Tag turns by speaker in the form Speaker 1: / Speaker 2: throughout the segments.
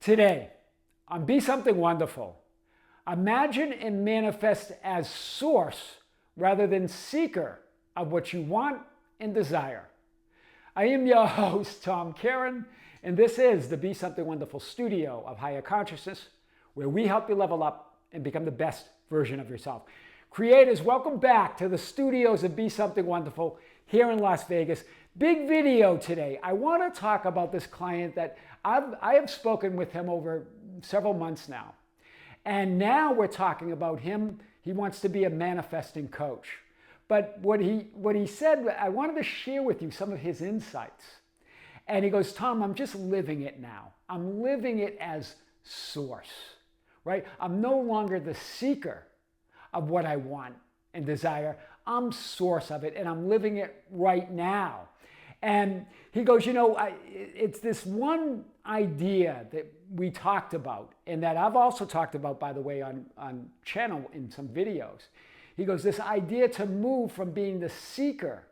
Speaker 1: Today, on Be Something Wonderful, imagine and manifest as source rather than seeker of what you want and desire. I am your host, Tom Kearin, and this is the Be Something Wonderful studio of higher consciousness, where we help you level up and become the best version of yourself. Creators, welcome back to the studios of Be Something Wonderful here in Las Vegas. Big video today. I want to talk about this client that I have spoken with him over several months now. And now we're talking about him. He wants to be a manifesting coach. But what he said, I wanted to share with you some of his insights. And he goes, Tom, I'm just living it now. I'm living it as source, right? I'm no longer the seeker of what I want and desire. I'm source of it, and I'm living it right now. And he goes, it's this one idea that we talked about, and that I've also talked about, by the way, on channel in some videos. He goes, this idea to move from being the seeker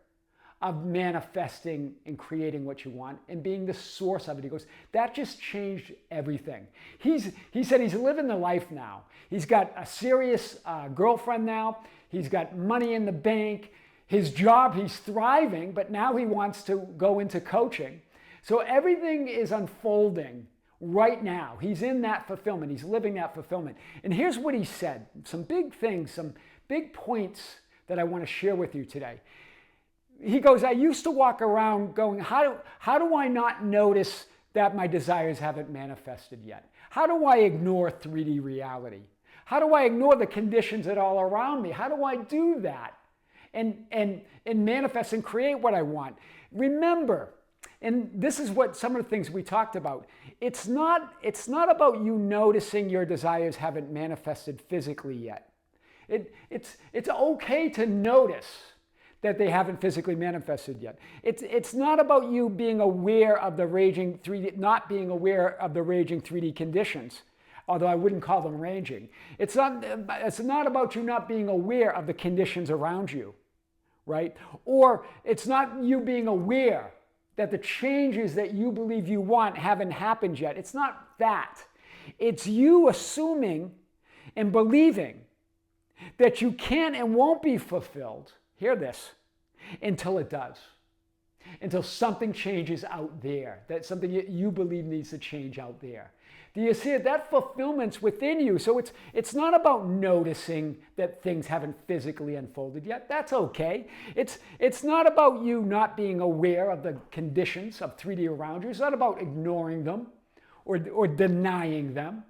Speaker 1: of manifesting and creating what you want and being the source of it. He goes, that just changed everything. He said he's living the life now. He's got a serious girlfriend now. He's got money in the bank. His job, he's thriving, but now he wants to go into coaching. So everything is unfolding right now. He's in that fulfillment. He's living that fulfillment. And here's what he said. Some big things, some big points that I want to share with you today. He goes, I used to walk around going, how do I not notice that my desires haven't manifested yet? How do I ignore 3D reality? How do I ignore the conditions that are all around me? How do I do that and manifest and create what I want? Remember, and this is what some of the things we talked about, it's not about you noticing your desires haven't manifested physically yet. It's okay to notice that they haven't physically manifested yet. It's not about you being aware of the raging 3D, not being aware of the raging 3D conditions, although I wouldn't call them raging. It's not about you not being aware of the conditions around you, right? Or it's not you being aware that the changes that you believe you want haven't happened yet. It's not that. It's you assuming and believing that you can and won't be fulfilled, hear this, until it does. Until something changes out there, that something you believe needs to change out there. Do you see it? That fulfillment's within you. So it's not about noticing that things haven't physically unfolded yet. That's okay. It's not about you not being aware of the conditions of 3D around you. It's not about ignoring them or denying them,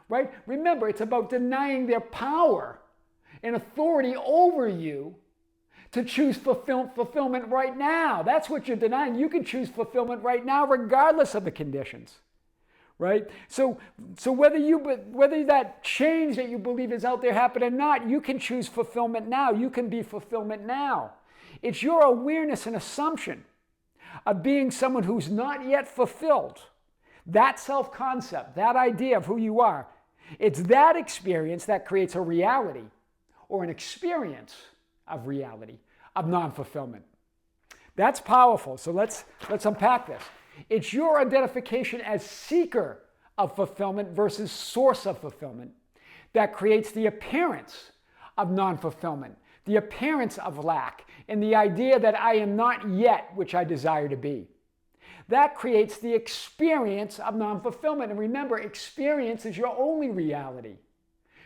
Speaker 1: right? Remember, it's about denying their power and authority over you to choose fulfillment right now. That's what you're denying. You can choose fulfillment right now regardless of the conditions, right? So whether that change that you believe is out there happened or not, you can choose fulfillment now. You can be fulfillment now. It's your awareness and assumption of being someone who's not yet fulfilled. That self-concept, that idea of who you are, it's that experience that creates a reality or an experience of reality, of non-fulfillment. That's powerful. So let's unpack this. It's your identification as seeker of fulfillment versus source of fulfillment that creates the appearance of non-fulfillment, the appearance of lack, and the idea that I am not yet which I desire to be. That creates the experience of non-fulfillment. And remember, experience is your only reality.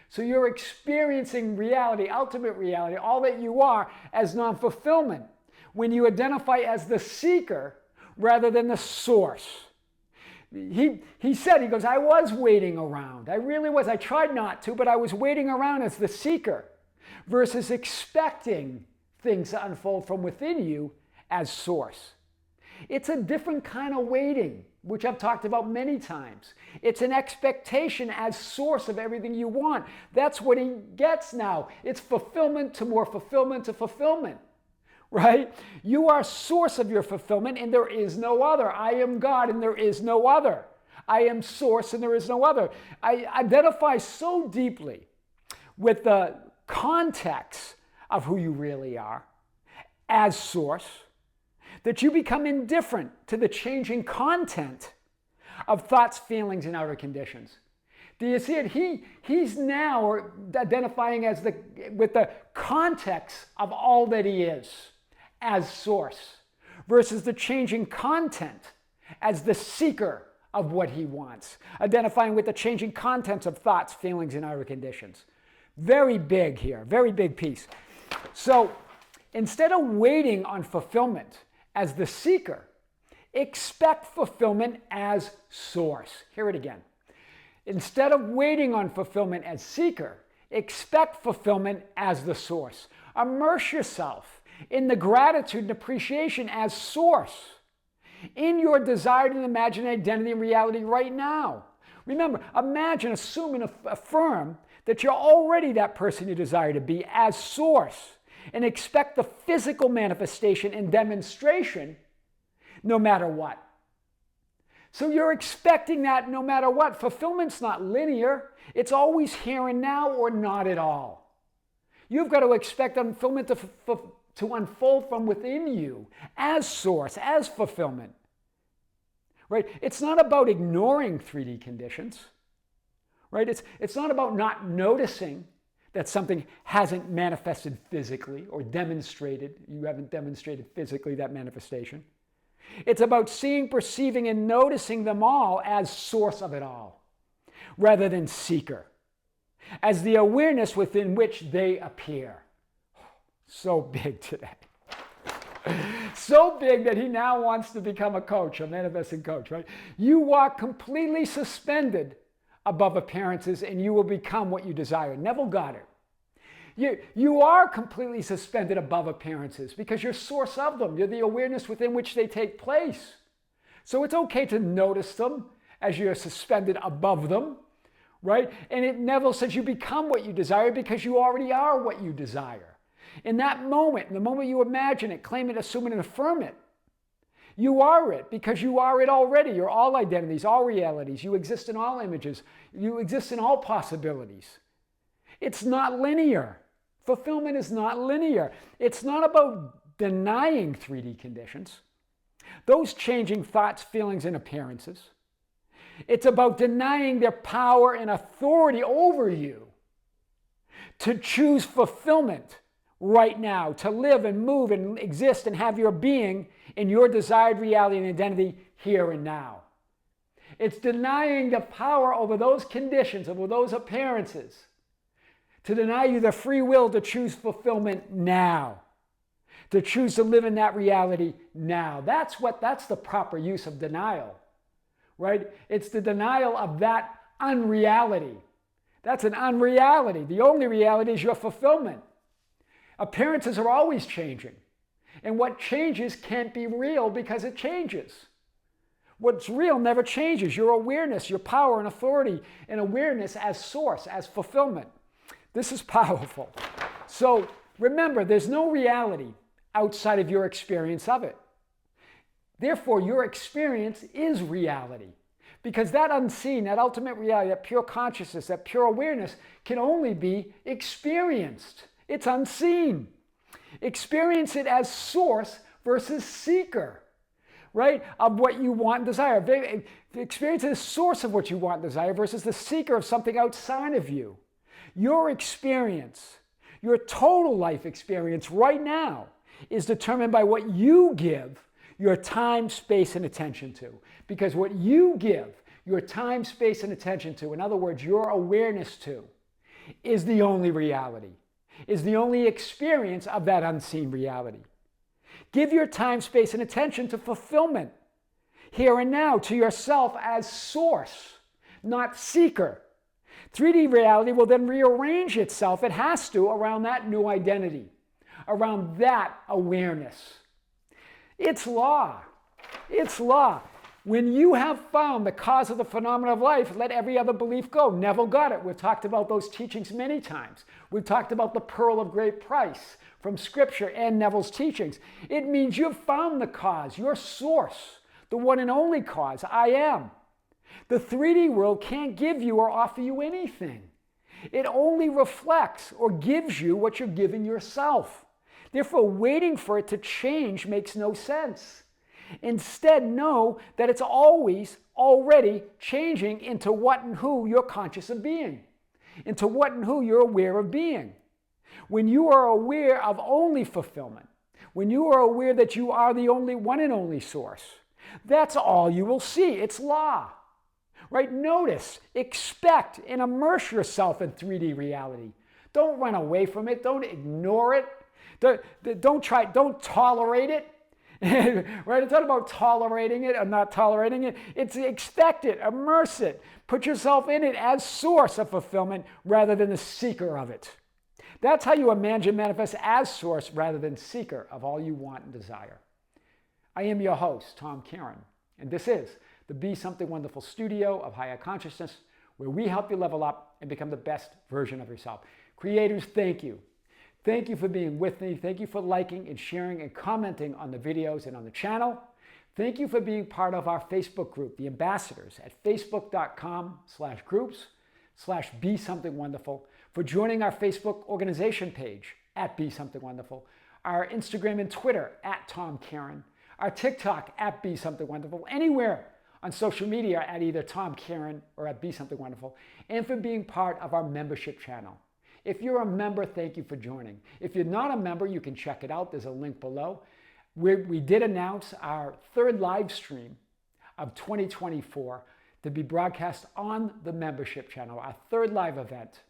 Speaker 1: So you're experiencing reality, ultimate reality, all that you are as non-fulfillment when you identify as the seeker rather than the source. He said, he goes, I was waiting around. I really was. I tried not to, but I was waiting around as the seeker versus expecting things to unfold from within you as source. It's a different kind of waiting, which I've talked about many times. It's an expectation as source of everything you want. That's what he gets now. It's fulfillment to more fulfillment to fulfillment, right? You are source of your fulfillment and there is no other. I am God and there is no other. I am source and there is no other. I identify so deeply with the context of who you really are as source that you become indifferent to the changing content of thoughts, feelings, and outer conditions. Do you see it? He's now identifying as with the context of all that he is as source versus the changing content as the seeker of what he wants, identifying with the changing contents of thoughts, feelings, and outer conditions. Very big here, very big piece. So instead of waiting on fulfillment as the seeker, expect fulfillment as source. Hear it again. Instead of waiting on fulfillment as seeker, expect fulfillment as the source. Immerse yourself in the gratitude and appreciation as source in your desired and imagined identity and reality right now. Remember, imagine, assume, and affirm that you're already that person you desire to be as source, and expect the physical manifestation and demonstration no matter what. So you're expecting that no matter what. Fulfillment's not linear. It's always here and now or not at all. You've got to expect fulfillment to unfold from within you as source, as fulfillment. Right? It's not about ignoring 3D conditions. Right? It's not about not noticing that something hasn't manifested physically or demonstrated. You haven't demonstrated physically that manifestation. It's about seeing, perceiving, and noticing them all as source of it all, rather than seeker, as the awareness within which they appear. So big today. So big that he now wants to become a coach, a manifesting coach, right? You walk completely suspended above appearances and you will become what you desire. Neville got it. You are completely suspended above appearances because you're source of them. You're the awareness within which they take place. So it's okay to notice them as you're suspended above them, right? And Neville says you become what you desire because you already are what you desire. In that moment, in the moment you imagine it, claim it, assume it, and affirm it, you are it because you are it already. You're all identities, all realities. You exist in all images. You exist in all possibilities. It's not linear. Fulfillment is not linear. It's not about denying 3D conditions, those changing thoughts, feelings, and appearances. It's about denying their power and authority over you to choose fulfillment right now, to live and move and exist and have your being in your desired reality and identity here and now. It's denying the power over those conditions, over those appearances, to deny you the free will to choose fulfillment now, to choose to live in that reality now. That's the proper use of denial, right? It's the denial of that unreality. That's an unreality. The only reality is your fulfillment. Appearances are always changing. And what changes can't be real because it changes. What's real never changes. Your awareness, your power and authority and awareness as source, as fulfillment. This is powerful. So remember, there's no reality outside of your experience of it. Therefore, your experience is reality. Because that unseen, that ultimate reality, that pure consciousness, that pure awareness can only be experienced. It's unseen. Experience it as source versus seeker, right? Of what you want and desire. Experience it as source of what you want and desire versus the seeker of something outside of you. Your experience, your total life experience right now is determined by what you give your time, space, and attention to. Because what you give your time, space, and attention to, in other words, your awareness to, is the only reality, is the only experience of that unseen reality. Give your time, space, and attention to fulfillment, here and now, to yourself as source, not seeker. 3D reality will then rearrange itself, it has to, around that new identity, around that awareness. It's law. It's law. When you have found the cause of the phenomena of life, let every other belief go. Neville got it. We've talked about those teachings many times. We've talked about the pearl of great price from Scripture and Neville's teachings. It means you've found the cause, your source, the one and only cause, I am. The 3D world can't give you or offer you anything. It only reflects or gives you what you're giving yourself. Therefore, waiting for it to change makes no sense. Instead, know that it's always already changing into what and who you're conscious of being, into what and who you're aware of being. When you are aware of only fulfillment, when you are aware that you are the only one and only source, that's all you will see. It's law. Right? Notice, expect, and immerse yourself in 3D reality. Don't run away from it. Don't ignore it. Don't tolerate it. Right? It's not about tolerating it or not tolerating it. It's expect it, immerse it. Put yourself in it as source of fulfillment rather than the seeker of it. That's how you imagine manifest as source rather than seeker of all you want and desire. I am your host, Tom Kearin, and this is the Be Something Wonderful studio of higher consciousness, where we help you level up and become the best version of yourself. Creators, thank you. Thank you for being with me. Thank you for liking and sharing and commenting on the videos and on the channel. Thank you for being part of our Facebook group, The Ambassadors, at facebook.com/groups/Be Something Wonderful, for joining our Facebook organization page at Be Something Wonderful, our Instagram and Twitter at Tom Kearin, our TikTok at Be Something Wonderful, anywhere on social media at either Tom Kearin or at Be Something Wonderful, and for being part of our membership channel. If you're a member, thank you for joining. If you're not a member, you can check it out. There's a link below. We did announce our third live stream of 2024 to be broadcast on the membership channel, our third live event,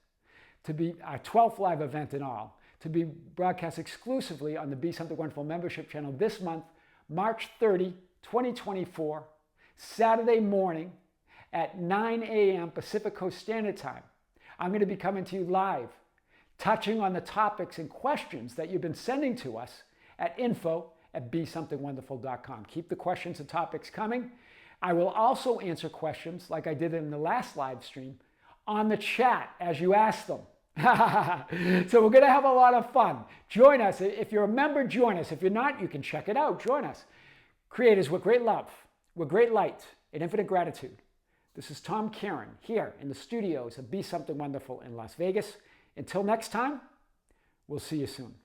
Speaker 1: to be our 12th live event in all, to be broadcast exclusively on the Be Something Wonderful membership channel this month, March 30, 2024, Saturday morning at 9 a.m. Pacific Coast Standard Time. I'm going to be coming to you live, touching on the topics and questions that you've been sending to us at info@besomethingwonderful.com. Keep the questions and topics coming. I will also answer questions like I did in the last live stream on the chat as you ask them. So we're going to have a lot of fun. Join us. If you're a member, join us. If you're not, you can check it out. Join us. Creators with great love, with great light, and infinite gratitude. This is Tom Kearin here in the studios of Be Something Wonderful in Las Vegas. Until next time, we'll see you soon.